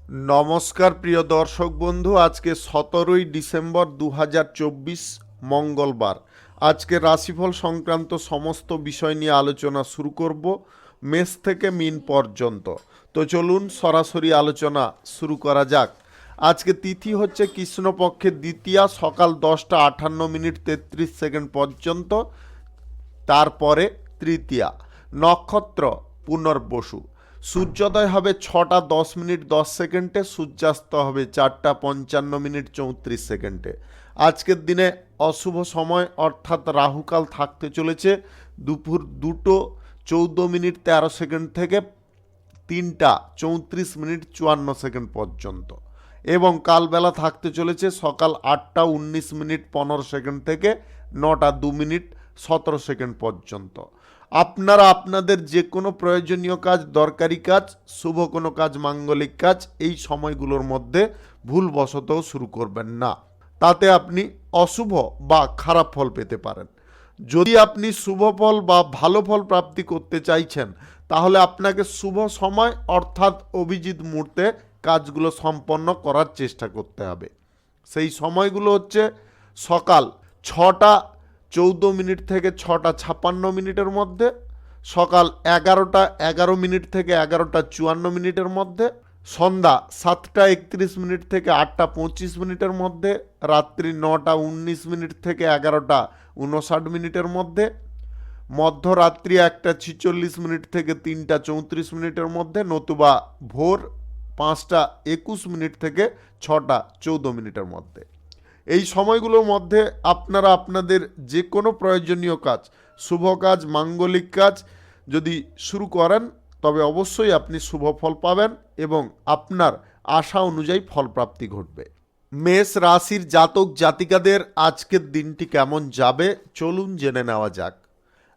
নমস্কার প্রিয় দর্শক বন্ধু, আজকে 17ই ডিসেম্বর 2024 মঙ্গলবার। আজকে রাশিফল সংক্রান্ত সমস্ত বিষয় নিয়ে আলোচনা শুরু করব, মেষ থেকে মিন পর্যন্ত। তো চলুন সরাসরি আলোচনা শুরু করা যাক। আজকে তিথি হচ্ছে কৃষ্ণপক্ষের দ্বিতীয়া, সকাল 10:53 পর্যন্ত। তারপরে তৃতীয়া। নক্ষত্র পুনর্বসু। সূর্যোদয় হবে 6:10 সূর্যাস্ত হবে 4:55 আজকের দিনে অশুভ সময় অর্থাৎ রাহুকাল থাকতে চলেছে দুপুর 2:14 থেকে 3:34 পর্যন্ত, এবং কালবেলা থাকতে চলেছে সকাল 8:19 থেকে 9:02 পর্যন্ত। আপনারা আপনাদের যে কোনো প্রয়োজনীয় কাজ, দরকারি কাজ, শুভ কোনো কাজ, মাঙ্গলিক কাজ এই সময়গুলোর মধ্যে ভুলবশত শুরু করবেন না, তাতে আপনি অশুভ বা খারাপ ফল পেতে পারেন। যদি আপনি শুভ ফল বা ভালো ফল প্রাপ্তি করতে চাইছেন, তাহলে আপনাকে শুভ সময় অর্থাৎ অভিজিৎ মুহূর্তে কাজগুলো সম্পন্ন করার চেষ্টা করতে হবে। সেই সময়গুলো হচ্ছে সকাল 6:14 থেকে 6:56 মধ্যে, সকাল 11:11 থেকে 11:54 মধ্যে, সন্ধ্যা 7:31 থেকে 8:25 মধ্যে, রাত্রি 9:19 থেকে 11:59 মধ্যে, মধ্যরাত্রি 1:46 থেকে 3:34 মধ্যে, নতুবা ভোর 5:21 থেকে 6:14 মধ্যে। এই সময়গুলোর মধ্যে আপনারা আপনাদের যে কোনো প্রয়োজনীয় কাজ, শুভ কাজ, মাঙ্গলিক কাজ যদি শুরু করেন, তবে অবশ্যই আপনি শুভ ফল পাবেন এবং আপনার আশা অনুযায়ী ফলপ্রাপ্তি ঘটবে। মেষ রাশির জাতক জাতিকাদের আজকের দিনটি কেমন যাবে চলুন জেনে নেওয়া যাক।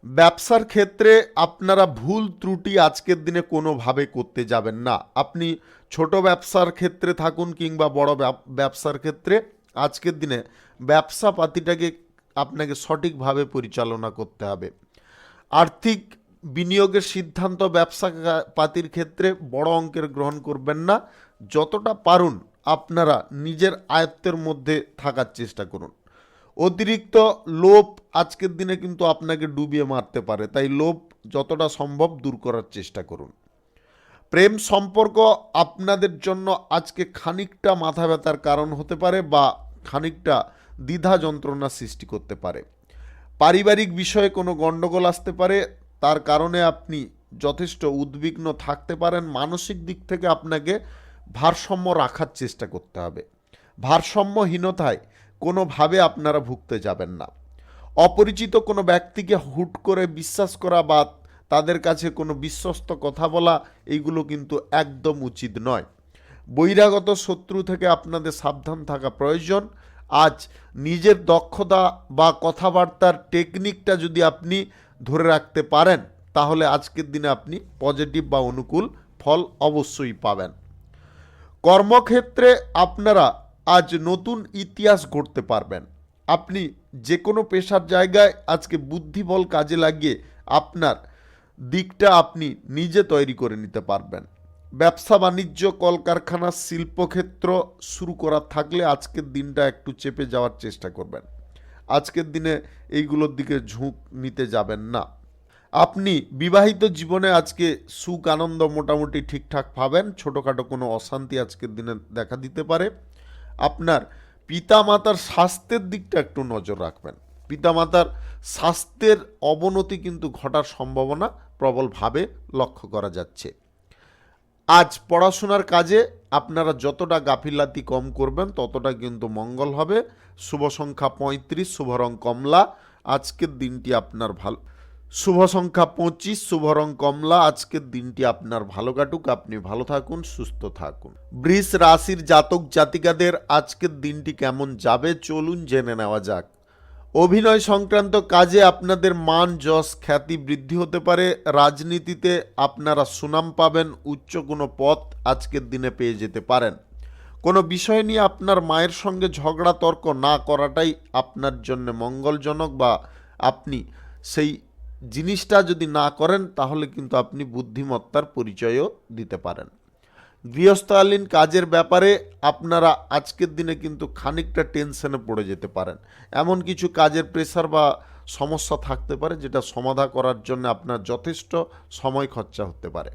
ব্যবসার ক্ষেত্রে আপনারা ভুল ত্রুটি আজকের দিনে কোনোভাবে করতে যাবেন না। আপনি ছোট ব্যবসার ক্ষেত্রে থাকুন কিংবা বড় ব্যবসার ক্ষেত্রে, আজকের দিনে ব্যবসা পাতিটাকে আপনাকে সঠিকভাবে পরিচালনা করতে হবে। আর্থিক বিনিয়োগের সিদ্ধান্ত ব্যবসা পাতির ক্ষেত্রে বড় অঙ্কের গ্রহণ করবেন না। যতটা পারুন আপনারা নিজের আয়ত্তের মধ্যে থাকার চেষ্টা করুন। অতিরিক্ত লোভ আজকের দিনে কিন্তু আপনাকে ডুবিয়ে মারতে পারে, তাই লোভ যতটা সম্ভব দূর করার চেষ্টা করুন। প্রেম সম্পর্ক আপনাদের জন্য আজকে খানিকটা মাথা ব্যথার কারণ হতে পারে বা খানিকটা দ্বিধা যন্ত্রণা সৃষ্টি করতে পারে। পারিবারিক বিষয়ে কোনো গণ্ডগোল আসতে পারে, তার কারণে আপনি যথেষ্ট উদ্বিগ্ন থাকতে পারেন। মানসিক দিক থেকে আপনাকে ভারসাম্য রাখার চেষ্টা করতে হবে। ভারসাম্যহীনতায় কোনোভাবে আপনারা ভুগতে যাবেন না। অপরিচিত কোনো ব্যক্তিকে হুট করে বিশ্বাস করা বা তাদের কাছে কোনো বিশ্বস্ত কথা বলা, এইগুলো কিন্তু একদম উচিত নয়। বহিরাগত শত্রু থেকে আপনাদের সাবধান থাকা প্রয়োজন। আজ নিজের দক্ষতা বা কথাবার্তার টেকনিকটা যদি আপনি ধরে রাখতে পারেন, তাহলে আজকের দিনে আপনি পজিটিভ বা অনুকূল ফল অবশ্যই পাবেন। কর্মক্ষেত্রে আপনারা আজ নতুন ইতিহাস গড়তে পারবেন। আপনি যে কোনো পেশার জায়গায় আজকে বুদ্ধিবল কাজে লাগিয়ে আপনার দিকটা আপনি নিজে তৈরি করে নিতে পারবেন। ব্যবসা বাণিজ্য, কলকারখানা, শিল্পক্ষেত্র শুরু করার থাকলে আজকের দিনটা একটু চেপে যাওয়ার চেষ্টা করবেন। আজকের দিনে এইগুলোর দিকে ঝুঁক নিতে যাবেন না। আপনি বিবাহিত জীবনে আজকে সুখ আনন্দ মোটামুটি ঠিকঠাক পাবেন। ছোটোখাটো কোনো অশান্তি আজকের দিনে দেখা দিতে পারে। আপনার পিতামাতার স্বাস্থ্যের দিকটা একটু নজর রাখবেন। পিতামাতার স্বাস্থ্যের অবনতি কিন্তু ঘটার সম্ভাবনা প্রবলভাবে লক্ষ্য করা যাচ্ছে। আজ পড়াশোনার কাজে আপনারা যতটা গাফিলাতি কম করবেন ততটা কিন্তু মঙ্গল হবে। শুভ সংখ্যা 35, শুভ রং কমলা। আজকের দিনটি আপনার ভালো। শুভ সংখ্যা 25, শুভ রং কমলা। আজকের দিনটি আপনার ভালো কাটুক, আপনি ভালো থাকুন, সুস্থ থাকুন। বৃষ রাশির জাতক জাতিকাদের আজকের দিনটি কেমন যাবে চলুন জেনে নেওয়া যাক। অভিনয় সংক্রান্ত কাজে আপনাদের মান, যশ, খ্যাতি বৃদ্ধি হতে পারে। রাজনীতিতে আপনারা সুনাম পাবেন। উচ্চ কোনো পদ আজকের দিনে পেয়ে যেতে পারেন। কোনো বিষয় নিয়ে আপনার মায়ের সঙ্গে ঝগড়া তর্ক না করাটাই আপনার জন্য মঙ্গলজনক, বা আপনি সেই জিনিসটা যদি না করেন তাহলে কিন্তু আপনি বুদ্ধিমত্তার পরিচয়ও দিতে পারেন। গৃহস্থালীন কাজের ব্যাপারে আপনারা আজকের দিনে কিন্তু খানিকটা টেনশনে পড়ে যেতে পারেন। এমন কিছু কাজের প্রেসার বা সমস্যা থাকতে পারে যেটা সমাধা করার জন্য আপনার যথেষ্ট সময় খরচা হতে পারে।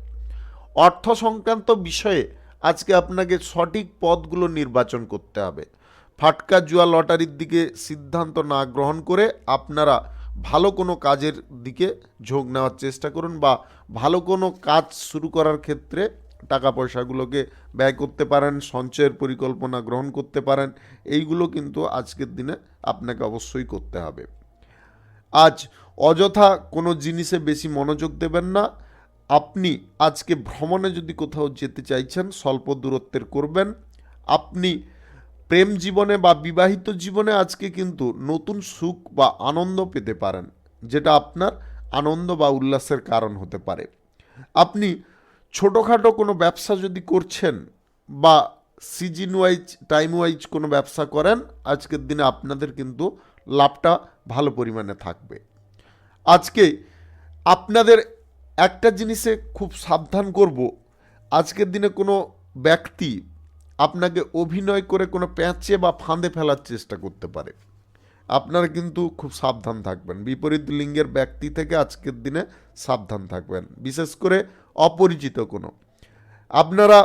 অর্থ সংক্রান্ত বিষয়ে আজকে আপনাকে সঠিক পথগুলো নির্বাচন করতে হবে। ফাটকা জুয়া লটারির দিকে সিদ্ধান্ত না গ্রহণ করে আপনারা ভালো কোনো কাজের দিকে ঝোঁক নেওয়ার চেষ্টা করুন, বা ভালো কোনো কাজ শুরু করার ক্ষেত্রে টাকা পয়সাগুলোকে ব্যয় করতে পারেন, সঞ্চয়ের পরিকল্পনা গ্রহণ করতে পারেন। এইগুলো কিন্তু আজকের দিনে আপনাকে অবশ্যই করতে হবে। আজ অযথা কোনো জিনিসে বেশি মনোযোগ দেবেন না। আপনি আজকে ভ্রমণে যদি কোথাও যেতে চাইছেন স্বল্প দূরত্বের করবেন। আপনি প্রেম জীবনে বা বিবাহিত জীবনে আজকে কিন্তু নতুন সুখ বা আনন্দ পেতে পারেন, যেটা আপনার আনন্দ বা উল্লাসের কারণ হতে পারে। আপনি ছোটোখাটো কোনো ব্যবসা যদি করছেন বা সিজন ওয়াইজ টাইম ওয়াইজ কোনো ব্যবসা করেন, আজকের দিনে আপনাদের কিন্তু লাভটা ভালো পরিমাণে থাকবে। আজকে আপনাদের একটা জিনিসে খুব সাবধান করব, আজকের দিনে কোনো ব্যক্তি আপনাকে অভিনয় করে কোনো প্যাঁচে বা ফাঁদে ফেলার চেষ্টা করতে পারে। আপনারা কিন্তু খুব সাবধান থাকবেন। বিপরীত লিঙ্গের ব্যক্তি থেকে আজকের দিনে সাবধান থাকবেন, বিশেষ করে অপরিচিত কোনো। আপনারা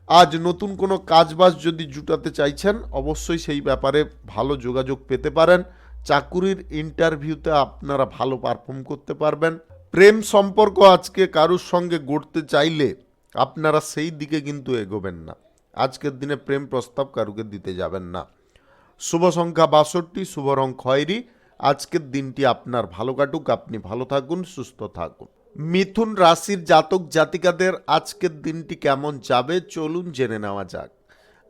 আজ নতুন কোনো কাজবাজ যদি জুটাতে চাইছেন, অবশ্যই সেই ব্যাপারে ভালো যোগাযোগ পেতে পারেন। চাকুরির ইন্টারভিউতে আপনারা ভালো পারফর্ম করতে পারবেন। প্রেম সম্পর্ক আজকে কারুর সঙ্গে গড়তে চাইলে আপনারা সেই দিকে কিন্তু এগোবেন না। আজকের দিনে প্রেম প্রস্তাব কারুকে দিতে যাবেন না। শুভ সংখ্যা 62, শুভ রং খয়েরি। আজকের দিনটি আপনার ভালো কাটুক, আপনি ভালো থাকুন, সুস্থ থাকুন। মিথুন রাশির জাতক জাতিকাদের আজকের দিনটি কেমন যাবে চলুন জেনে নেওয়া যাক।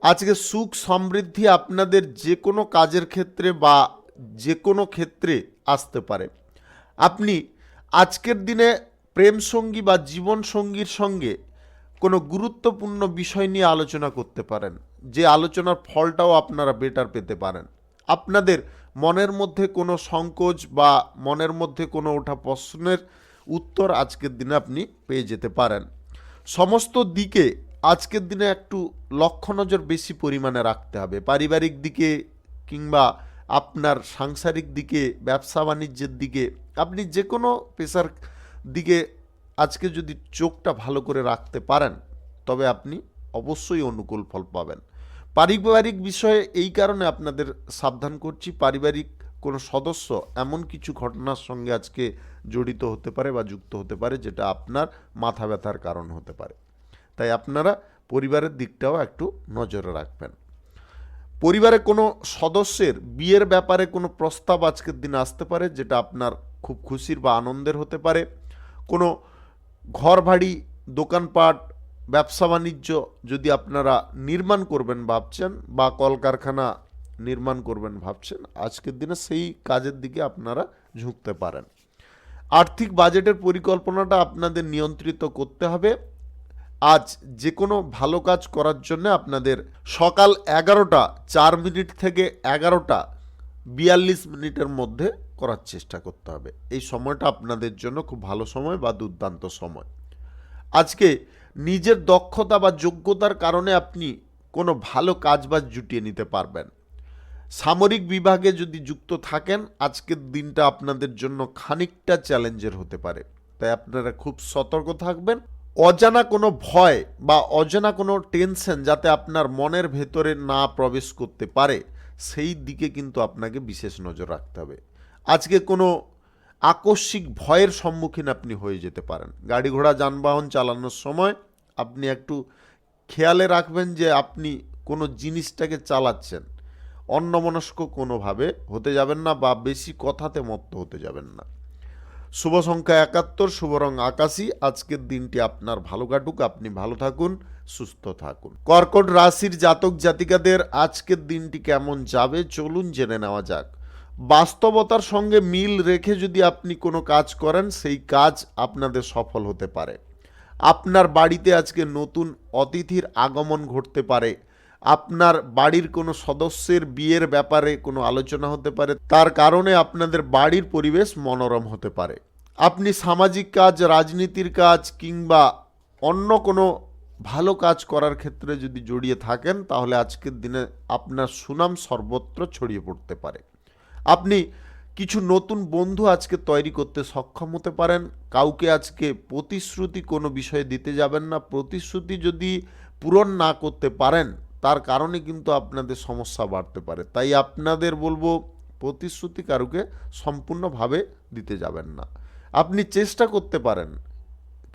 আজকে সুখ সমৃদ্ধি আপনাদের যে কোনো কাজের ক্ষেত্রে বা যে কোনো ক্ষেত্রে আসতে পারে। আপনি আজকের দিনে প্রেম সঙ্গী বা জীবন সঙ্গীর সঙ্গে কোনো গুরুত্বপূর্ণ বিষয় নিয়ে আলোচনা করতে পারেন, যে আলোচনার ফলটাও আপনারা বেটার পেতে পারেন। আপনাদের মনের মধ্যে কোনো সংকোচ বা মনের মধ্যে কোনো ওঠা প্রশ্নের উত্তর আজকের দিনে আপনি পেয়ে যেতে পারেন। সমস্ত দিকে আজকের দিনে একটু লক্ষ্য নজর বেশি পরিমাণে রাখতে হবে। পারিবারিক দিকে কিংবা আপনার সাংসারিক দিকে, ব্যবসা বাণিজ্যের দিকে, আপনি যে কোনো পেশার দিকে আজকে যদি চোখটা ভালো করে রাখতে পারেন, তবে আপনি অবশ্যই অনুকূল ফল পাবেন। পারিবারিক বিষয়ে এই কারণে আপনাদের সাবধান করছি, পারিবারিক কোনো সদস্য এমন কিছু ঘটনার সঙ্গে আজকে জড়িত হতে পারে বা যুক্ত হতে পারে, যেটা আপনার মাথা ব্যথার কারণ হতে পারে। তাই আপনারা পরিবারের দিকটাও একটু নজরে রাখবেন। পরিবারে কোনো সদস্যের বিয়ের ব্যাপারে কোনো প্রস্তাব আজকের দিনে আসতে পারে, যেটা আপনার খুব খুশির বা আনন্দের হতে পারে। কোনো ঘর বাড়ি, দোকানপাট, ব্যবসা বাণিজ্য যদি আপনারা নির্মাণ করবেন ভাবছেন, বা কলকারখানা নির্মাণ করবেন ভাবছেন, আজকের দিনে সেই কাজের দিকে আপনারা ঝুঁকতে পারেন। আর্থিক বাজেটের পরিকল্পনাটা আপনাদের নিয়ন্ত্রিত করতে হবে। আজ যে কোনো ভালো কাজ করার জন্য আপনাদের সকাল 11:04 থেকে 11:42 মধ্যে করার চেষ্টা করতে হবে। এই সময়টা আপনাদের জন্য খুব ভালো সময় বা দুর্দান্ত সময়। আজকে নিজের দক্ষতা বা যোগ্যতার কারণে আপনি কোনো ভালো কাজবাজ জুটিয়ে নিতে পারবেন। সামরিক বিভাগে যদি যুক্ত থাকেন, আজকের দিনটা আপনাদের জন্য খানিকটা চ্যালেঞ্জের হতে পারে। তাই আপনারা খুব সতর্ক থাকবেন। অজানা কোনো ভয় বা অজানা কোনো টেনশন যাতে আপনার মনের ভেতরে না প্রবেশ করতে পারে, সেই দিকে কিন্তু আপনাকে বিশেষ নজর রাখতে হবে। আজকে কোনো আকস্মিক ভয়ের সম্মুখীন আপনি হয়ে যেতে পারেন। গাড়ি ঘোড়া যানবাহন চালানোর সময় আপনি একটু খেয়ালে রাখবেন যে আপনি কোনো জিনিসটাকে চালাচ্ছেন, অন্যমনস্ক কোনোভাবে হতে যাবেন না বা বেশি কথাতে মত্ত হতে যাবেন না। শুভ সংখ্যা 71, শুভ রং আকাশী। আজকের দিনটি আপনার ভালো কাটুক, আপনি ভালো থাকুন, সুস্থ থাকুন। কর্কট রাশির জাতক জাতিকাদের আজকের দিনটি কেমন যাবে চলুন জেনে নেওয়া যাক। বাস্তবতার সঙ্গে মিল রেখে যদি আপনি কোনো কাজ করেন, সেই কাজ আপনাদের সফল হতে পারে। আপনার বাড়িতে আজকে নতুন অতিথির আগমন ঘটতে পারে। আপনার বাড়ির কোনো সদস্যের বিয়ের ব্যাপারে কোনো আলোচনা হতে পারে, তার কারণে আপনাদের বাড়ির পরিবেশ মনোরম হতে পারে। আপনি সামাজিক কাজ, রাজনীতির কাজ কিংবা অন্য কোনো ভালো কাজ করার ক্ষেত্রে যদি জড়িয়ে থাকেন তাহলে আজকের দিনে আপনার সুনাম সর্বত্র ছড়িয়ে পড়তে পারে। আপনি কিছু নতুন বন্ধু আজকে তৈরি করতে সক্ষম হতে পারেন। কাউকে আজকে প্রতিশ্রুতি কোনো বিষয়ে দিতে যাবেন না। প্রতিশ্রুতি যদি পূরণ না করতে পারেন তার কারণে কিন্তু আপনাদের সমস্যা বাড়তে পারে। তাই আপনাদের বলবো প্রতিশ্রুতি কারুকে সম্পূর্ণভাবে দিতে যাবেন না। আপনি চেষ্টা করতে পারেন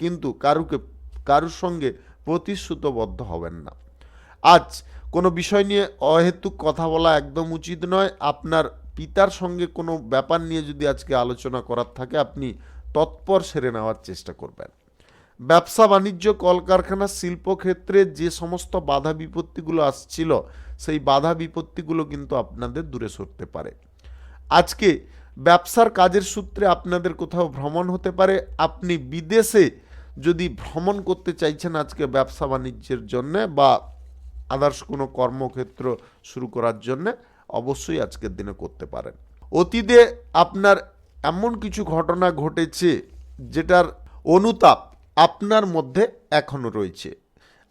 কিন্তু কারুর সঙ্গে প্রতিশ্রুতবদ্ধ হবেন না। আজ কোনো বিষয় নিয়ে অহেতুক কথা বলা একদম উচিত নয়। আপনার পিতার সঙ্গে কোনো ব্যাপার নিয়ে যদি আজকে আলোচনা করার থাকে আপনি তৎপর সেরে নেওয়ার চেষ্টা করবেন। ব্যবসা বাণিজ্য কলকারখানা শিল্পক্ষেত্রে যে সমস্ত বাধা বিপত্তিগুলো আসছিল সেই বাধা বিপত্তিগুলো কিন্তু আপনাদের দূরে সরতে পারে। আজকে ব্যবসার কাজের সূত্রে আপনাদের কোথাও ভ্রমণ হতে পারে। আপনি বিদেশে যদি ভ্রমণ করতে চাইছেন আজকে ব্যবসা বাণিজ্যের জন্য বা আদার্স কোনো কর্মক্ষেত্র শুরু করার জন্য অবশ্যই আজকের দিনে করতে পারেন। অতীতে আপনার এমন কিছু ঘটনা ঘটেছে যেটার অনুতাপ আপনার মধ্যে এখনও রয়েছে।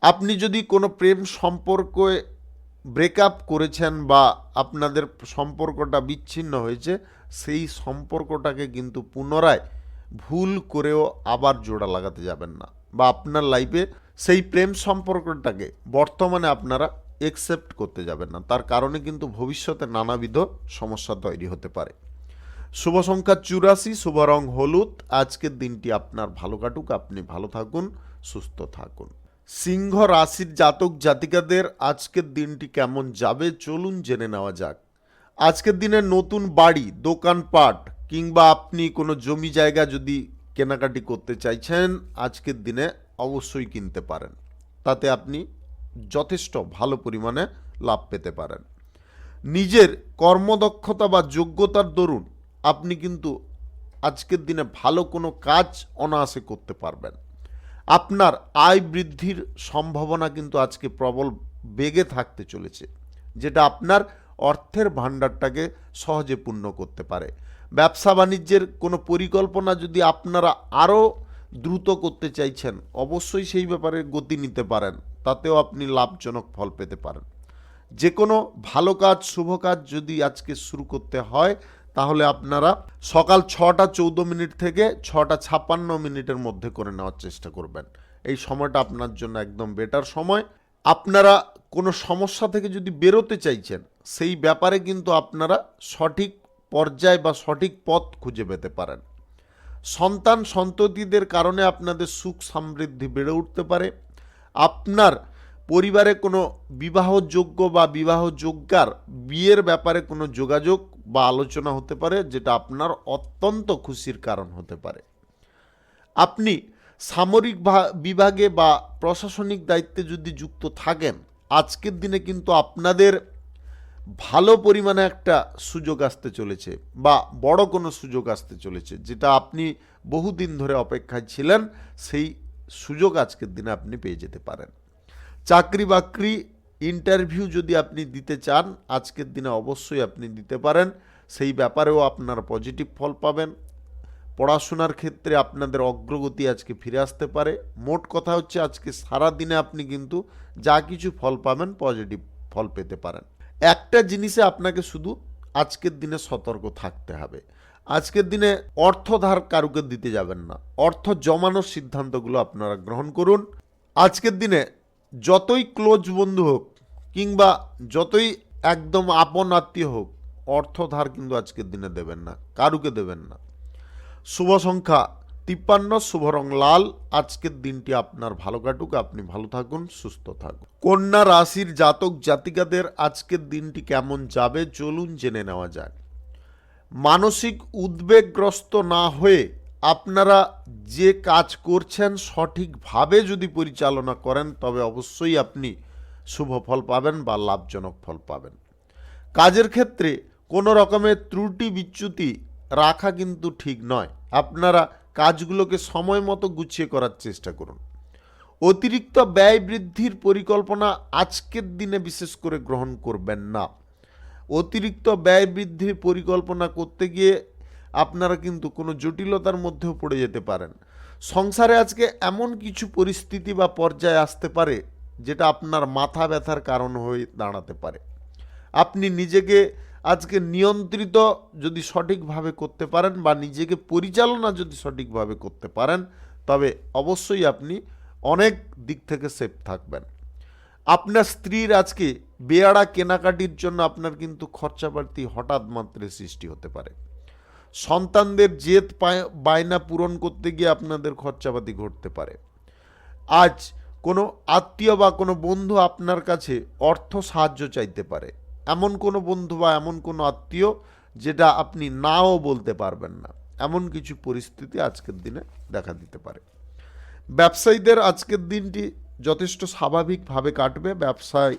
আপনি যদি কোনো প্রেম সম্পর্কে ব্রেকআপ করেছেন বা আপনাদের সম্পর্কটা বিচ্ছিন্ন হয়েছে, সেই সম্পর্কটাকে কিন্তু পুনরায় ভুল করেও আবার জোড়া লাগাতে যাবেন না, বা আপনার লাইফে সেই প্রেম সম্পর্কটাকে বর্তমানে আপনারা একসেপ্ট করতে যাবেন না। তার কারণে কিন্তু ভবিষ্যতে নানাবিধ সমস্যা তৈরি হতে পারে। শুভ সংখ্যা 84, শুভ রং হলুদ। আজকের দিনটি আপনার ভালো কাটুক, আপনি ভালো থাকুন, সুস্থ থাকুন। সিংহ রাশির জাতক জাতিকাদের আজকের দিনটি কেমন যাবে চলুন জেনে নেওয়া যাক। আজকের দিনে নতুন বাড়ি, দোকানপাট কিংবা আপনি কোনো জমি জায়গা যদি কেনাকাটি করতে চাইছেন আজকের দিনে অবশ্যই কিনতে পারেন। তাতে আপনি যথেষ্ট ভালো পরিমাণে লাভ পেতে পারেন। নিজের কর্মদক্ষতা বা যোগ্যতার দরুন আপনি কিন্তু আজকের দিনে ভালো কোনো কাজ অনায়াসে করতে পারবেন। আপনার আয় বৃদ্ধির সম্ভাবনা কিন্তু আজকে প্রবল বেগে থাকতে চলেছে, যেটা আপনার অর্থের ভাণ্ডারটাকে সহজে পূর্ণ করতে পারে। ব্যবসা বাণিজ্যের কোনো পরিকল্পনা যদি আপনারা আরও দ্রুত করতে চাইছেন অবশ্যই সেই ব্যাপারে গতি নিতে পারেন, তাতেও আপনি লাভজনক ফল পেতে পারেন। যে কোনো ভালো কাজ, শুভ কাজ যদি আজকে শুরু করতে হয় তাহলে আপনারা সকাল 6টা 14 থেকে 6টা 56 মধ্যে করে নেওয়ার চেষ্টা করবেন। এই সময়টা আপনার জন্য একদম বেটার সময়। আপনারা কোনো সমস্যা থেকে যদি বেরোতে চাইছেন সেই ব্যাপারে কিন্তু আপনারা সঠিক পর্যায় বা সঠিক পথ খুঁজে পেতে পারেন। সন্তান সন্ততিদের কারণে আপনাদের সুখ সমৃদ্ধি বেড়ে উঠতে পারে। আপনার পরিবারে কোনো বিবাহযোগ্য বা বিবাহযোগ্যার বিয়ের ব্যাপারে কোনো যোগাযোগ বা আলোচনা হতে পারে, যেটা আপনার অত্যন্ত খুশির কারণ হতে পারে। আপনি সামরিক বিভাগে বা প্রশাসনিক দায়িত্বে যদি যুক্ত থাকেন আজকের দিনে কিন্তু আপনাদের ভালো পরিমাণে একটা সুযোগ আসতে চলেছে বা বড় কোনো সুযোগ আসতে চলেছে, যেটা আপনি বহুদিন ধরে অপেক্ষায় ছিলেন, সেই সুযোগ আজকের দিনে আপনি পেয়ে যেতে পারেন। চাকরি বাকরি ইন্টারভিউ যদি আপনি দিতে চান আজকের দিনে অবশ্যই আপনি দিতে পারেন, সেই ব্যাপারেও আপনার পজিটিভ ফল পাবেন। পড়াশোনার ক্ষেত্রে আপনাদের অগ্রগতি আজকে ফিরে আসতে পারে। মোট কথা হচ্ছে আজকে সারা দিনে আপনি কিন্তু যা কিছু ফল পাবেন পজিটিভ ফল পেতে পারেন। একটা জিনিসে আপনাকে শুধু আজকের দিনে সতর্ক থাকতে হবে, আজকের দিনে অর্থ ধার কারুকে দিতে যাবেন না, অর্থ জমানোর সিদ্ধান্তগুলো আপনারা গ্রহণ করুন। আজকের দিনে যতই ক্লোজ বন্ধু হোক কিংবা যতই একদম আপন আত্মীয় হোক অর্থ ধার কিন্তু আজকের দিনে দেবেন না, কারুকে দেবেন না। শুভ সংখ্যা 53, শুভ রং লাল। আজকের দিনটি আপনার ভালো কাটুক, আপনি ভালো থাকুন, সুস্থ থাকুন। কন্যা রাশির জাতক জাতিকাদের আজকের দিনটি কেমন যাবে চলুন জেনে নেওয়া যাক। মানসিক উদ্বেগগ্রস্ত না হয়ে আপনারা যে কাজ করছেন সঠিকভাবে যদি পরিচালনা করেন তবে অবশ্যই আপনি শুভ ফল পাবেন বা লাভজনক ফল পাবেন। কাজের ক্ষেত্রে কোনো রকমের ত্রুটি বিচ্যুতি রাখা কিন্তু ঠিক নয়। আপনারা কাজগুলোকে সময় মতো গুছিয়ে করার চেষ্টা করুন। অতিরিক্ত ব্যয় বৃদ্ধির পরিকল্পনা আজকের দিনে বিশেষ করে গ্রহণ করবেন না। অতিরিক্ত ব্যয় বৃদ্ধির পরিকল্পনা করতে গিয়ে আপনারা কিন্তু কোনো জটিলতার মধ্যেও পড়ে যেতে পারেন। সংসারে আজকে এমন কিছু পরিস্থিতি বা পর্যায়ে আসতে পারে যেটা আপনার মাথা ব্যথার কারণ হয়ে দাঁড়াতে পারে। আপনি নিজেকে আজকে নিয়ন্ত্রিত যদি সঠিকভাবে করতে পারেন বা নিজেকে পরিচালনা যদি সঠিকভাবে করতে পারেন, তবে অবশ্যই আপনি অনেক দিক থেকে সেফ থাকবেন। আপনার স্ত্রীর আজকে বেয়াড়া কেনাকাটির জন্য আপনার কিন্তু খরচাপাতি হঠাৎ মাত্রে সৃষ্টি হতে পারে। সন্তানদের জেদ বায়না পূরণ করতে গিয়ে আপনাদের খরচাপাতি ঘটতে পারে। আজ কোনো আত্মীয় বা কোনো বন্ধু আপনার কাছে অর্থ সাহায্য চাইতে পারে। এমন কোনো বন্ধু বা এমন কোনো আত্মীয় যেটা আপনি নাও বলতে পারবেন না, এমন কিছু পরিস্থিতি আজকের দিনে দেখা দিতে পারে। ব্যবসায়ীদের আজকের দিনটি যথেষ্ট স্বাভাবিকভাবে কাটবে। ব্যবসায়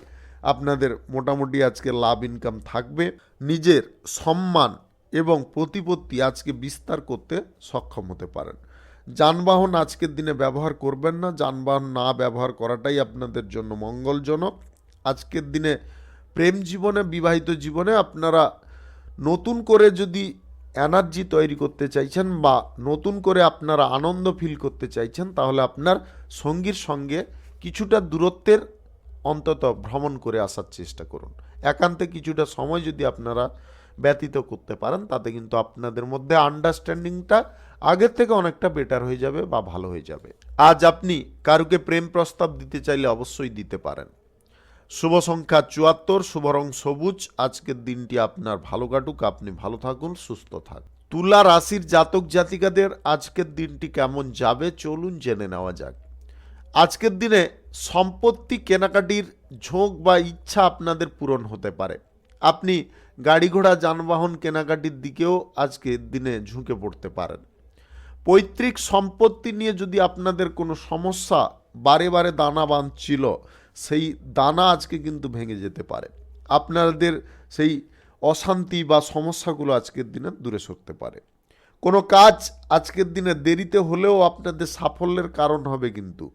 আপনাদের মোটামুটি আজকে লাভ ইনকাম থাকবে। নিজের সম্মান এবং প্রতিপত্তি আজকে বিস্তার করতে সক্ষম হতে পারেন। যানবাহন আজকের দিনে ব্যবহার করবেন না, যানবাহন না ব্যবহার করাটাই আপনাদের জন্য মঙ্গলজনক। আজকের দিনে প্রেম জীবনে, বিবাহিত জীবনে আপনারা নতুন করে যদি এনার্জি তৈরি করতে চাইছেন বা নতুন করে আপনারা আনন্দ ফিল করতে চাইছেন, তাহলে আপনার সঙ্গীর সঙ্গে কিছুটা দূরত্বের অন্তত ভ্রমণ করে আসার চেষ্টা করুন। একান্তে কিছুটা সময় যদি আপনারা ব্যতীত করতে পারেন, তাতে কিন্তু আপনাদের মধ্যে আন্ডারস্ট্যান্ডিংটা আগের থেকে অনেকটা বেটার হয়ে যাবে বা ভালো হয়ে যাবে। আজ আপনি কারুকে প্রেম প্রস্তাব দিতে চাইলে অবশ্যই দিতে পারেন। শুভ সংখ্যা 74, শুভ রং সবুজ। আজকের দিনটি আপনার ভালো কাটুক, আপনি ভালো থাকুন, সুস্থ থাকুন। তুলা রাশির জাতক জাতিকাদের আজকের দিনটি কেমন যাবে চলুন জেনে নেওয়া যাক। আজকের দিনে সম্পত্তি কেনাকাটির ঝোঁক বা ইচ্ছা আপনাদের পূরণ হতে পারে। আপনি গাড়ি ঘোড়া যানবাহন কেনাকাটির দিকেও আজকের দিনে ঝুঁকে পড়তে পারেন। পৈতৃক সম্পত্তি নিয়ে যদি আপনাদের কোনো সমস্যা বারে বারে দানা বাঁধছিল, সেই দানা আজকে কিন্তু ভেঙে যেতে পারে। আপনাদের সেই অশান্তি বা সমস্যাগুলো আজকের দিনে দূরে সরতে পারে। কোনো কাজ আজকের দিনে দেরিতে হলেও আপনাদের সাফল্যের কারণ হবে। কিন্তু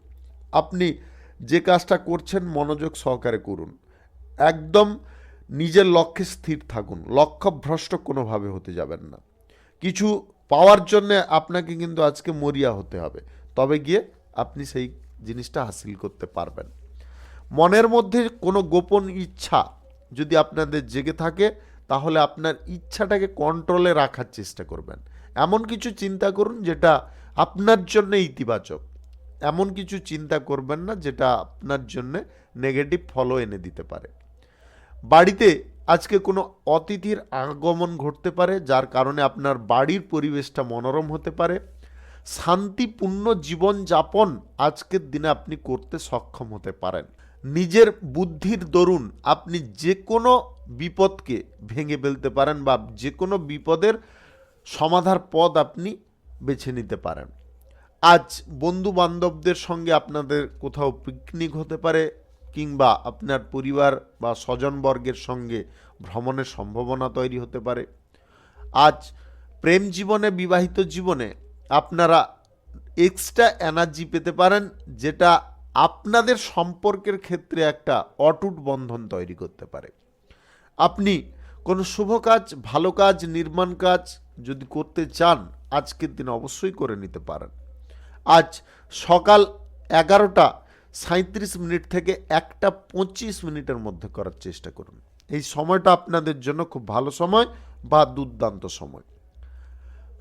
আপনি যে কাজটা করছেন মনোযোগ সহকারে করুন, একদম নিজের লক্ষ্যে স্থির থাকুন, লক্ষ্যভ্রষ্ট কোনোভাবে হতে যাবেন না। কিছু পাওয়ার জন্য আপনাকে কিন্তু আজকে মরিয়া হতে হবে, তবে গিয়ে আপনি সেই জিনিসটা হাসিল করতে পারবেন। মনের মধ্যে কোনো গোপন ইচ্ছা যদি আপনাদের জেগে থাকে, তাহলে আপনার ইচ্ছাটাকে কন্ট্রোলে রাখার চেষ্টা করবেন। এমন কিছু চিন্তা করুন যেটা আপনার জন্য ইতিবাচক। এমন কিছু চিন্তা করবেন না যেটা আপনার জন্য নেগেটিভ ফলও এনে দিতে পারে। বাড়িতে আজকে কোনো অতিথির আগমন ঘটতে পারে, যার কারণে আপনার বাড়ির পরিবেশটা মনোরম হতে পারে। শান্তিপূর্ণ জীবনযাপন আজকের দিনে আপনি করতে সক্ষম হতে পারেন। নিজের বুদ্ধির দরুন আপনি যে কোনো বিপদকে ভেঙে ফেলতে পারেন বা যে কোনো বিপদের সমাধার পথ আপনি বেছে নিতে পারেন। আজ বন্ধু বান্ধবদের সঙ্গে আপনাদের কোথাও পিকনিক হতে পারে, কিংবা আপনার পরিবার বা স্বজনবর্গের সঙ্গে ভ্রমণের সম্ভাবনা তৈরি হতে পারে। আজ প্রেম জীবনে, বিবাহিত জীবনে আপনারা এক্সট্রা এনার্জি পেতে পারেন, যেটা আপনাদের সম্পর্কের ক্ষেত্রে একটা অটুট বন্ধন তৈরি করতে পারে। আপনি কোনো শুভ কাজ, ভালো কাজ, নির্মাণ কাজ যদি করতে চান, আজকের দিন অবশ্যই করে নিতে পারেন। আজ সকাল 11:37 থেকে 1:25 মধ্যে করার চেষ্টা করুন। এই সময়টা আপনাদের জন্য খুব ভালো সময় বা দুর্দান্ত সময়।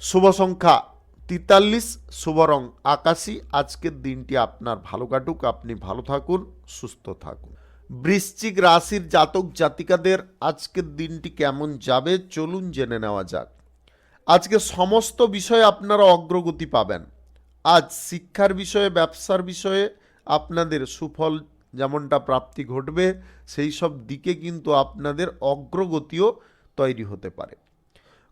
শুভ সংখ্যা 43, শুভ রং আকাশী। আজকের দিনটি আপনার ভালো কাটুক, আপনি ভালো থাকুন, সুস্থ থাকুন। বৃশ্চিক রাশির জাতক জাতিকাদের আজকের দিনটি কেমন যাবে চলুন জেনে নেওয়া যাক। আজকে সমস্ত বিষয়ে আপনারা অগ্রগতি পাবেন। আজ শিক্ষার বিষয়ে, ব্যবসার বিষয়ে আপনাদের সুফল যেমনটা প্রাপ্তি ঘটবে, সেই সব দিকে কিন্তু আপনাদের অগ্রগতিও তৈরি হতে পারে।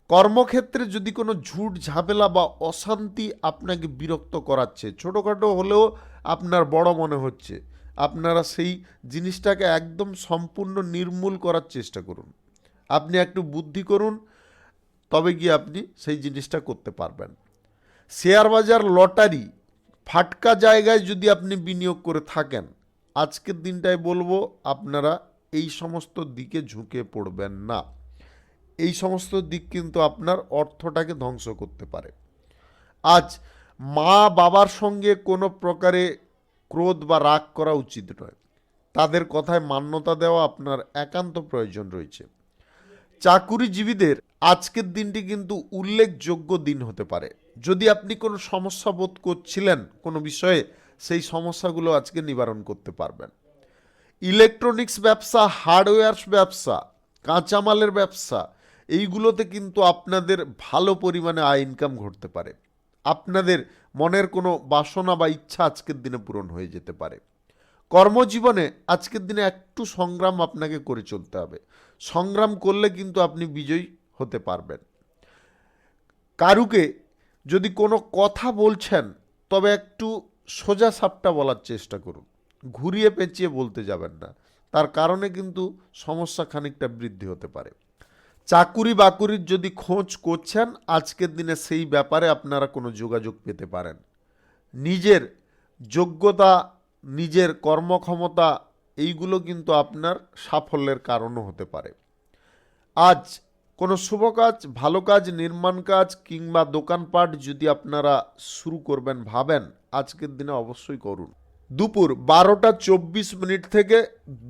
কর্মক্ষেত্রে যদি কোনো ঝুট ঝামেলা বা অশান্তি আপনাকে বিরক্ত করাচ্ছে, ছোটোখাটো হলেও আপনার বড় মনে হচ্ছে, আপনারা সেই জিনিসটাকে একদম সম্পূর্ণ নির্মূল করার চেষ্টা করুন। আপনি একটু বুদ্ধি করুন, তবে গিয়ে আপনি সেই জিনিসটা করতে পারবেন। শেয়ার বাজার, লটারি, ফাটকা জায়গায় যদি আপনি বিনিয়োগ করে থাকেন, আজকের দিনটায় বলবো আপনারা এই সমস্ত দিকে ঝুঁকে পড়বেন না। এই সমস্ত দিক কিন্তু আপনার অর্থটাকে ধ্বংস করতে পারে। আজ মা বাবার সঙ্গে কোনো প্রকারে ক্রোধ বা রাগ করা উচিত নয়। তাদের কথায় মান্যতা দেওয়া আপনার একান্ত প্রয়োজন রয়েছে। চাকুরিজীবীদের আজকের দিনটি কিন্তু উল্লেখযোগ্য দিন হতে পারে। যদি আপনি কোনো সমস্যা বোধ করছিলেন কোনো বিষয়ে, সেই সমস্যাগুলো আজকে নিবারণ করতে পারবেন। ইলেকট্রনিক্স ব্যবসা, হার্ডওয়্যার ব্যবসা, কাঁচামালের ব্যবসা, এইগুলোতে কিন্তু আপনাদের ভালো পরিমাণে আয় ইনকাম ঘটতে পারে। আপনাদের মনের কোনো বাসনা বা ইচ্ছা আজকের দিনে পূরণ হয়ে যেতে পারে। কর্মজীবনে আজকের দিনে একটু সংগ্রাম আপনাকে করে চলতে হবে। সংগ্রাম করলে কিন্তু আপনি বিজয়ী হতে পারবেন। কারুকে যদি কোনো কথা বলছেন, তবে একটু সোজা সাপটা বলার চেষ্টা করুন, ঘুরিয়ে পেঁচিয়ে বলতে যাবেন না। তার কারণে কিন্তু সমস্যা খানিকটা বৃদ্ধি হতে পারে। চাকুরি বাকুরির যদি খোঁজ করছেন, আজকের দিনে সেই ব্যাপারে আপনারা কোনো যোগাযোগ পেতে পারেন। নিজের যোগ্যতা, নিজের কর্মক্ষমতা, এইগুলো কিন্তু আপনার সাফল্যের কারণও হতে পারে। আজ কোনো শুভ কাজ, ভালো কাজ, নির্মাণ কাজ কিংবা দোকানপাট যদি আপনারা শুরু করবেন ভাবেন, আজকের দিনে অবশ্যই করুন। দুপুর 12:24 থেকে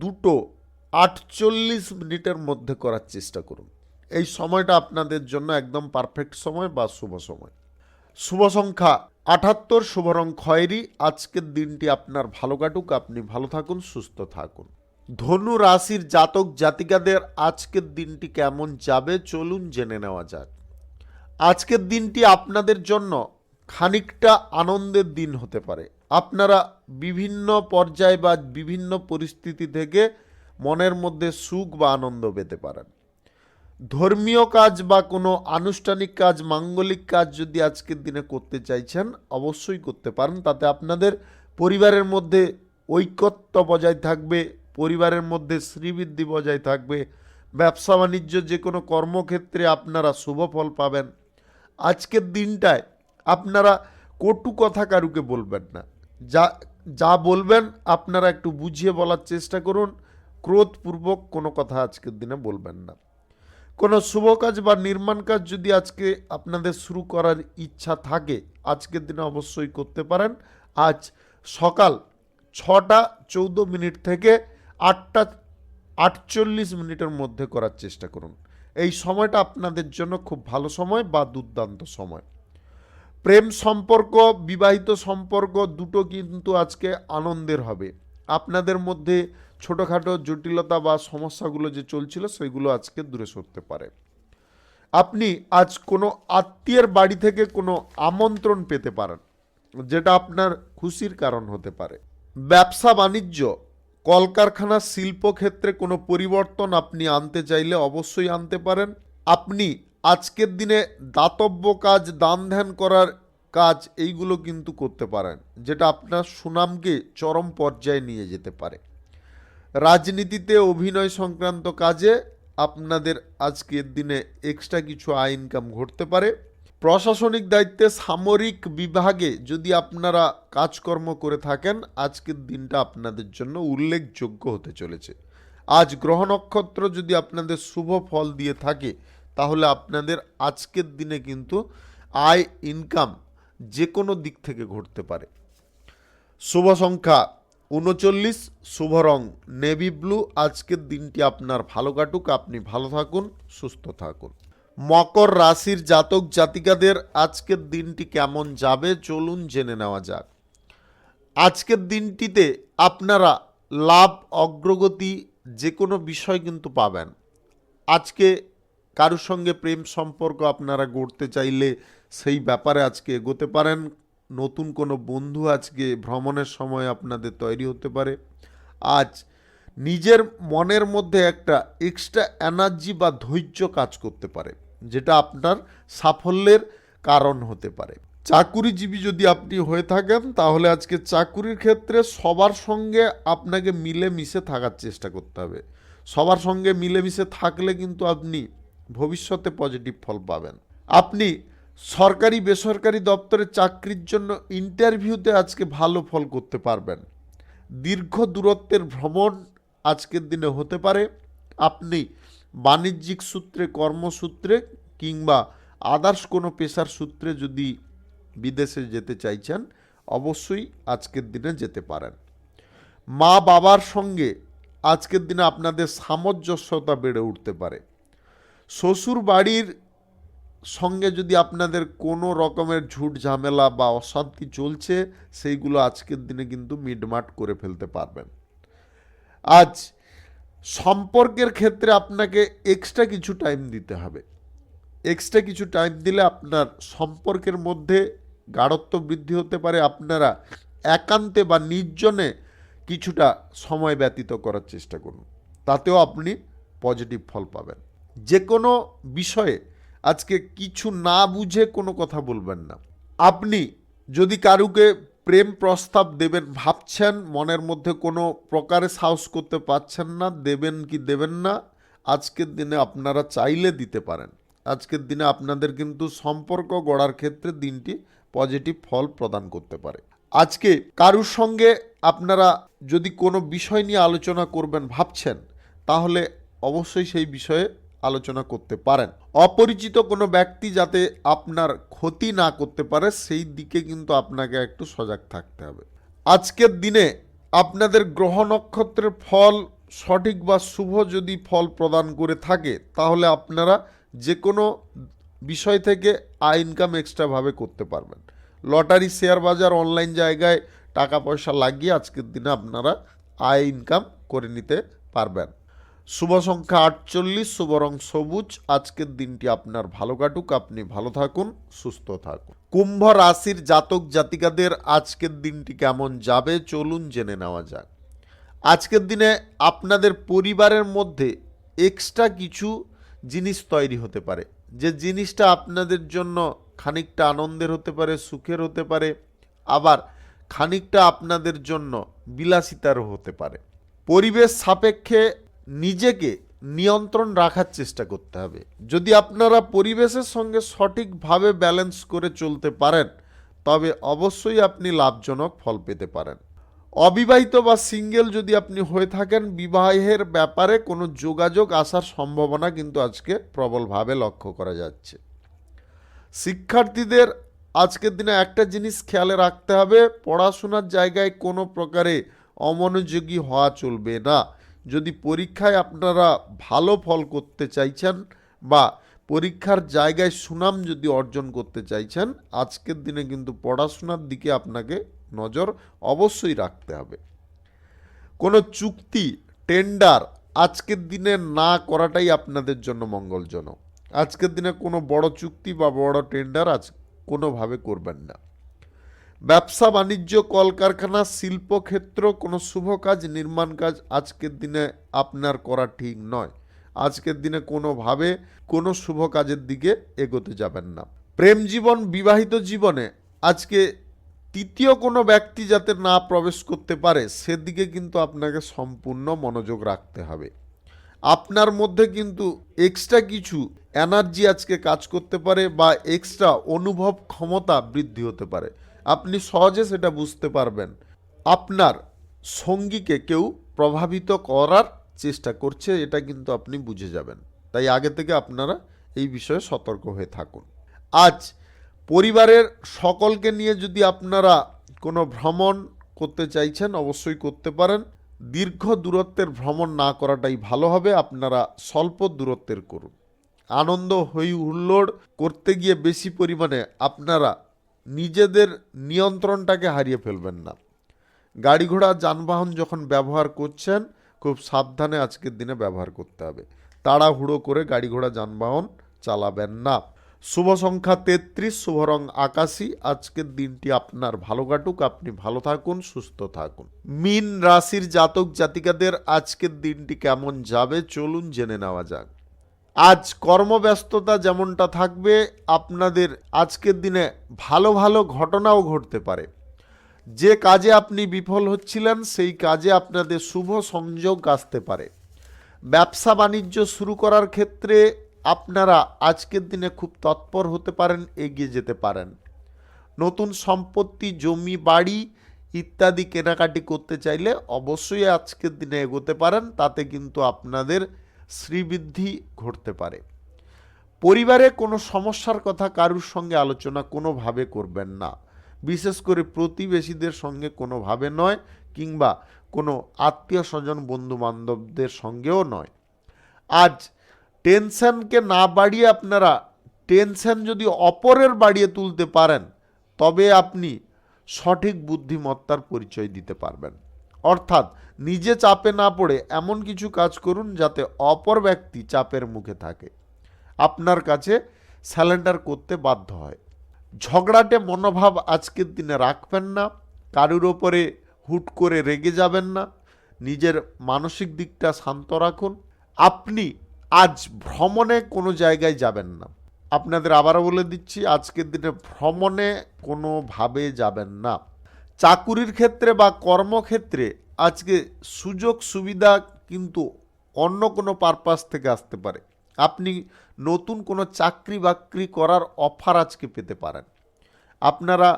2:48 মধ্যে করার চেষ্টা করুন। এই সময়টা আপনাদের জন্য একদম পারফেক্ট সময় বা শুভ সময়। শুভ সংখ্যা 78, শুভ রং খয়েরি। আজকের দিনটি আপনার ভালো কাটুক, আপনি ভালো থাকুন, সুস্থ থাকুন। ধনু রাশির জাতক জাতিকাদের আজকের দিনটি কেমন যাবে চলুন জেনে নেওয়া যাক। আজকের দিনটি আপনাদের জন্য খানিকটা আনন্দের দিন হতে পারে। আপনারা বিভিন্ন পর্যায়ে বা বিভিন্ন পরিস্থিতি থেকে মনের মধ্যে সুখ বা আনন্দ পেতে পারেন। ধর্মীয় কাজ বা কোনো আনুষ্ঠানিক কাজ, মাঙ্গলিক কাজ যদি আজকের দিনে করতে চাইছেন, অবশ্যই করতে পারেন। তাতে আপনাদের পরিবারের মধ্যে ঐকত্য বজায় থাকবে, পরিবারের মধ্যে শ্রীবৃদ্ধি বজায় থাকবে। ব্যবসা বাণিজ্য, যে কোনো কর্মক্ষেত্রে আপনারা শুভ ফল পাবেন। আজকের দিনটায় আপনারা কটু কথা কারুকে বলবেন না। যা বলবেন আপনারা একটু বুঝিয়ে বলার চেষ্টা করুন। ক্রোধপূর্বক কোনো কথা আজকের দিনে বলবেন না। কোনো শুভ কাজ বা নির্মাণ কাজ যদি আজকে আপনাদের শুরু করার ইচ্ছা থাকে, আজকের দিনে অবশ্যই করতে পারেন। আজ সকাল 6:14 থেকে 8:48 মধ্যে করার চেষ্টা করুন। এই সময়টা আপনাদের জন্য খুব ভালো সময় বা দুর্দান্ত সময়। প্রেম সম্পর্ক, বিবাহিত সম্পর্ক দুটো কিন্তু আজকে আনন্দের হবে। আপনাদের মধ্যে ছোটোখাটো জটিলতা বা সমস্যাগুলো যে চলছিল, সেগুলো আজকে দূরে সরতে পারে। আপনি আজ কোনো আত্মীয়ের বাড়ি থেকে কোনো আমন্ত্রণ পেতে পারেন, যেটা আপনার খুশির কারণ হতে পারে। ব্যবসা বাণিজ্য, কলকারখানা, শিল্পক্ষেত্রে কোনো পরিবর্তন আপনি আনতে চাইলে অবশ্যই আনতে পারেন। আপনি আজকের দিনে দাতব্য কাজ, দান ধ্যান করার কাজ, এইগুলো কিন্তু করতে পারেন, যেটা আপনার সুনামকে চরম পর্যায়ে নিয়ে যেতে পারে। রাজনীতিতে, অভিনয় সংক্রান্ত কাজে আপনাদের আজকের দিনে এক্সট্রা কিছু আয় ইনকাম ঘটতে পারে। প্রশাসনিক দায়িত্বে, সামরিক বিভাগে যদি আপনারা কাজকর্ম করে থাকেন, আজকের দিনটা আপনাদের জন্য উল্লেখযোগ্য হতে চলেছে। আজ গ্রহ নক্ষত্র যদি আপনাদের শুভ ফল দিয়ে থাকে, তাহলে আপনাদের আজকের দিনে কিন্তু আয় ইনকাম যে কোনো দিক থেকে ঘটতে পারে। শুভ সংখ্যা 39, শুভ রং নেভি ব্লু। আজকের দিনটি আপনার ভালো কাটুক, আপনি ভালো থাকুন, সুস্থ থাকুন। মকর রাশির জাতক জাতিকাদের আজকের দিনটি কেমন যাবে চলুন জেনে নেওয়া যাক। আজকের দিনটিতে আপনারা লাভ, অগ্রগতি, যে কোনো বিষয় কিন্তু পাবেন। আজকে কারোর সঙ্গে প্রেম সম্পর্ক আপনারা গড়তে চাইলে সেই ব্যাপারে আজকে এগোতে পারেন। নতুন কোনো বন্ধু আজকে ভ্রমণের সময় আপনাদের তৈরি হতে পারে। আজ নিজের মনের মধ্যে একটা এক্সট্রা এনার্জি বা ধৈর্য কাজ করতে পারে, যেটা আপনার সাফল্যের কারণ হতে পারে। চাকুরিজীবী যদি আপনি হয়ে থাকেন, তাহলে আজকে চাকুরির ক্ষেত্রে সবার সঙ্গে আপনাকে মিলেমিশে থাকার চেষ্টা করতে হবে। সবার সঙ্গে মিলেমিশে থাকলে কিন্তু আপনি ভবিষ্যতে পজিটিভ ফল পাবেন। আপনি সরকারি বেসরকারি দপ্তরে চাকরির জন্য ইন্টারভিউতে আজকে ভালো ফল করতে পারবেন। দীর্ঘ দূরত্বের ভ্রমণ আজকের দিনে হতে পারে। আপনি বাণিজ্যিক সূত্রে, কর্মসূত্রে কিংবা আদার্স কোনো পেশার সূত্রে যদি বিদেশে যেতে চাইছেন, অবশ্যই আজকের দিনে যেতে পারেন। মা বাবার সঙ্গে আজকের দিনে আপনাদের সামঞ্জস্যতা বেড়ে উঠতে পারে। শ্বশুর বাড়ির সঙ্গে যদি আপনাদের কোনো রকমের ঝুট ঝামেলা বা অশান্তি চলছে, সেইগুলো আজকের দিনে কিন্তু মিটমাট করে ফেলতে পারবেন। আজ সম্পর্কের ক্ষেত্রে আপনাকে এক্সট্রা কিছু টাইম দিতে হবে। এক্সট্রা কিছু টাইম দিলে আপনার সম্পর্কের মধ্যে গাঢ়ত্ব বৃদ্ধি হতে পারে। আপনারা একান্তে বা নির্জনে কিছুটা সময় ব্যতীত করার চেষ্টা করুন, তাতেও আপনি পজিটিভ ফল পাবেন। যে কোনো বিষয়ে আজকে কিছু না বুঝে কোনো কথা বলবেন না। আপনি যদি কারুকে প্রেম প্রস্তাব দেবেন ভাবছেন, মনের মধ্যে কোনো প্রকারে সাহস করতে পারছেন না দেবেন কি দেবেন না, আজকের দিনে আপনারা চাইলে দিতে পারেন। আজকের দিনে আপনাদের কিন্তু সম্পর্ক গড়ার ক্ষেত্রে দিনটি পজিটিভ ফল প্রদান করতে পারে। আজকে কারুর সঙ্গে আপনারা যদি কোনো বিষয় নিয়ে আলোচনা করবেন ভাবছেন, তাহলে অবশ্যই সেই বিষয়ে আলোচনা করতে পারেন। অপরিচিত কোনো ব্যক্তি যাতে আপনার ক্ষতি না করতে পারে, সেই দিকে কিন্তু আপনাকে একটু সজাগ থাকতে হবে। আজকের দিনে আপনাদের গ্রহ নক্ষত্রের ফল সঠিক বা শুভ যদি ফল প্রদান করে থাকে, তাহলে আপনারা যে কোনো বিষয় থেকে আয় ইনকাম এক্সট্রাভাবে করতে পারবেন। লটারি, শেয়ার বাজার, অনলাইন জায়গায় টাকা পয়সা লাগিয়ে আজকের দিনে আপনারা আয় ইনকাম করে নিতে পারবেন। শুভ সংখ্যা 48, শুভ রং সবুজ। আজকের দিনটি আপনার ভালো কাটুক, আপনি ভালো থাকুন, সুস্থ থাকুন। কুম্ভ রাশির জাতক জাতিকাদের আজকের দিনটি কেমন যাবে চলুন জেনে নেওয়া যাক। আজকের দিনে আপনাদের পরিবারের মধ্যে এক্সট্রা কিছু জিনিস তৈরি হতে পারে, যে জিনিসটা আপনাদের জন্য খানিকটা আনন্দের হতে পারে, সুখের হতে পারে, আবার খানিকটা আপনাদের জন্য বিলাসিতারও হতে পারে। পরিবেশ সাপেক্ষে নিজেকে নিয়ন্ত্রণ রাখার চেষ্টা করতে হবে। যদি আপনারা পরিবেশের সঙ্গে সঠিকভাবে ব্যালেন্স করে চলতে পারেন, তবে অবশ্যই আপনি লাভজনক ফল পেতে পারেন। অবিবাহিত বা সিঙ্গেল যদি আপনি হয়ে থাকেন, বিবাহের ব্যাপারে কোনো যোগাযোগ আসার সম্ভাবনা কিন্তু আজকে প্রবলভাবে লক্ষ্য করা যাচ্ছে। শিক্ষার্থীদের আজকের দিনে একটা জিনিস খেয়ালে রাখতে হবে, পড়াশোনার জায়গায় কোনো প্রকারে অমনোযোগী হওয়া চলবে না। যদি পরীক্ষায় আপনারা ভালো ফল করতে চাইছেন বা পরীক্ষার জায়গায় সুনাম যদি অর্জন করতে চাইছেন, আজকের দিনে কিন্তু পড়াশোনার দিকে আপনাকে নজর অবশ্যই রাখতে হবে। কোনো চুক্তি, টেন্ডার আজকের দিনে না করাটাই আপনাদের জন্য মঙ্গলজনক। আজকের দিনে কোনো বড় চুক্তি বা বড় টেন্ডার আজ কোনোভাবে করবেন না। ব্যবসা বাণিজ্য, কলকারখানা, শিল্পক্ষেত্র, কোনো শুভ কাজ, নির্মাণ কাজ আজকের দিনে আপনার করা ঠিক নয়। আজকের দিনে কোনোভাবে কোনো শুভ কাজের দিকে এগোতে যাবেন না। প্রেম জীবন, বিবাহিত জীবনে আজকে তৃতীয় কোনো ব্যক্তি যাতে না প্রবেশ করতে পারে, সেদিকে কিন্তু আপনাকে সম্পূর্ণ মনোযোগ রাখতে হবে। আপনার মধ্যে কিন্তু এক্সট্রা কিছু এনার্জি আজকে কাজ করতে পারে বা এক্সট্রা অনুভব ক্ষমতা বৃদ্ধি হতে পারে। আপনি সহজে সেটা বুঝতে পারবেন আপনার সঙ্গীকে কেউ প্রভাবিত করার চেষ্টা করছে, এটা কিন্তু আপনি বুঝে যাবেন। তাই আগে থেকে আপনারা এই বিষয়ে সতর্ক হয়ে থাকুন। আজ পরিবারের সকলকে নিয়ে যদি আপনারা কোনো ভ্রমণ করতে চাইছেন, অবশ্যই করতে পারেন। দীর্ঘ দূরত্বের ভ্রমণ না করাটাই ভালো হবে, আপনারা স্বল্প দূরত্বের করুন। আনন্দ হই হুল্লোড় করতে গিয়ে বেশি পরিমাণে আপনারা নিজেদের নিয়ন্ত্রণটাকে হারিয়ে ফেলবেন না। গাড়ি ঘোড়া যানবাহন যখন ব্যবহার করছেন, খুব সাবধানে আজকের দিনে ব্যবহার করতে হবে। তাড়াহুড়ো করে গাড়ি ঘোড়া যানবাহন চালাবেন না। শুভ সংখ্যা 33, শুভ রং আকাশী। আজকের দিনটি আপনার ভালো কাটুক, আপনি ভালো থাকুন, সুস্থ থাকুন। মীন রাশির জাতক জাতিকাদের আজকের দিনটি কেমন যাবে চলুন জেনে নেওয়া যাক। আজ কর্মব্যস্ততা যেমনটা থাকবে, আপনাদের আজকের দিনে ভালো ভালো ঘটনাও ঘটতে পারে। যে কাজে আপনি বিফল হচ্ছিলেন, সেই কাজে আপনাদের শুভ সংযোগ আসতে পারে। ব্যবসা বাণিজ্য শুরু করার ক্ষেত্রে আপনারা আজকের দিনে খুব তৎপর হতে পারেন, এগিয়ে যেতে পারেন। নতুন সম্পত্তি, জমি, বাড়ি ইত্যাদি কেনাকাটি করতে চাইলে অবশ্যই আজকের দিনে এগোতে পারেন, তাতে কিন্তু আপনাদের শ্রীবৃদ্ধি ঘটতে পারে। পরিবারে কোনো সমস্যার কথা কারুর সঙ্গে আলোচনা কোনোভাবে করবেন না, বিশেষ করে প্রতিবেশীদের সঙ্গে কোনোভাবে নয়, কিংবা কোনো আত্মীয় স্বজন বন্ধু বান্ধবদের সঙ্গেও নয়। আজ টেনশনকে না বাড়িয়ে আপনারা টেনশন যদি অপরের বাড়িয়ে তুলতে পারেন, তবে আপনি সঠিক বুদ্ধিমত্তার পরিচয় দিতে পারবেন। অর্থাৎ নিজে চাপে না পড়ে এমন কিছু কাজ করুন যাতে অপর ব্যক্তি চাপের মুখে থাকে, আপনার কাছে স্যালেন্ডার করতে বাধ্য হয়। ঝগড়াটে মনোভাব আজকের দিনে রাখবেন না, কারুর ওপরে হুট করে রেগে যাবেন না, নিজের মানসিক দিকটা শান্ত রাখুন। আপনি আজ ভ্রমণে কোনো জায়গায় যাবেন না, আপনাদের আবারও বলে দিচ্ছি, আজকের দিনে ভ্রমণে কোনোভাবে যাবেন না। চাকুরির ক্ষেত্রে বা কর্মক্ষেত্রে আজকে সুযোগ সুবিধা কিন্তু অন্য কোনো পারপাস থেকে আসতে পারে। আপনি নতুন কোনো চাকরি বাকরি করার অফার আজকে পেতে পারেন। আপনারা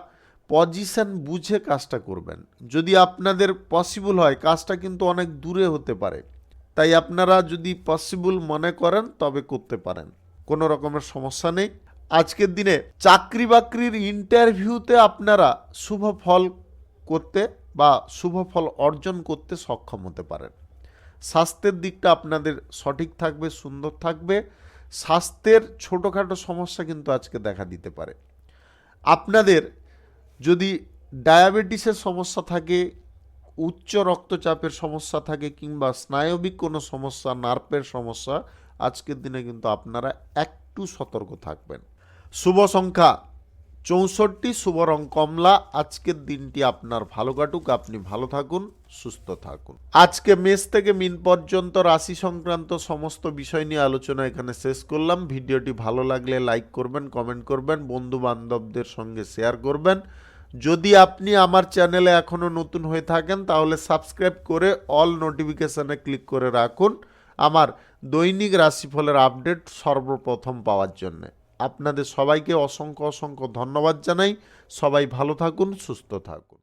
পজিশন বুঝে কাজটা করবেন। যদি আপনাদের পসিবল হয়, কাজটা কিন্তু অনেক দূরে হতে পারে, তাই আপনারা যদি পসিবল মনে করেন তবে করতে পারেন, কোনো রকমের সমস্যা নেই। আজকের দিনে চাকরি বাকরির ইন্টারভিউতে আপনারা শুভ ফল করতে বা শুভ ফল অর্জন করতে সক্ষম হতে পারেন। স্বাস্থ্যের দিকটা আপনাদের সঠিক থাকবে, সুন্দর থাকবে। স্বাস্থ্যের ছোটোখাটো সমস্যা কিন্তু আজকে দেখা দিতে পারে। আপনাদের যদি ডায়াবেটিসের সমস্যা থাকে, উচ্চ রক্তচাপের সমস্যা থাকে, কিংবা স্নায়বিক কোনো সমস্যা, নার্ভের সমস্যা, আজকের দিনে কিন্তু আপনারা একটু সতর্ক থাকবেন। শুভ সংখ্যা 64, শুভ রং কমলা। আজকের দিনটি আপনার ভালো কাটুক, আপনি ভালো থাকুন, সুস্থ থাকুন। আজকে মেষ থেকে মিন পর্যন্ত রাশি সংক্রান্ত সমস্ত বিষয় নিয়ে আলোচনা এখানে শেষ করলাম। ভিডিওটি ভালো লাগলে লাইক করবেন, কমেন্ট করবেন, বন্ধু বান্ধবদের সঙ্গে শেয়ার করবেন। যদি আপনি আমার চ্যানেলে এখনও নতুন হয়ে থাকেন তাহলে সাবস্ক্রাইব করে অল নোটিফিকেশানে ক্লিক করে রাখুন আমার দৈনিক রাশিফলের আপডেট সর্বপ্রথম পাওয়ার জন্য। আপনাদের সবাইকে অসংখ্য অসংখ্য ধন্যবাদ জানাই। সবাই ভালো থাকুন, সুস্থ থাকুন।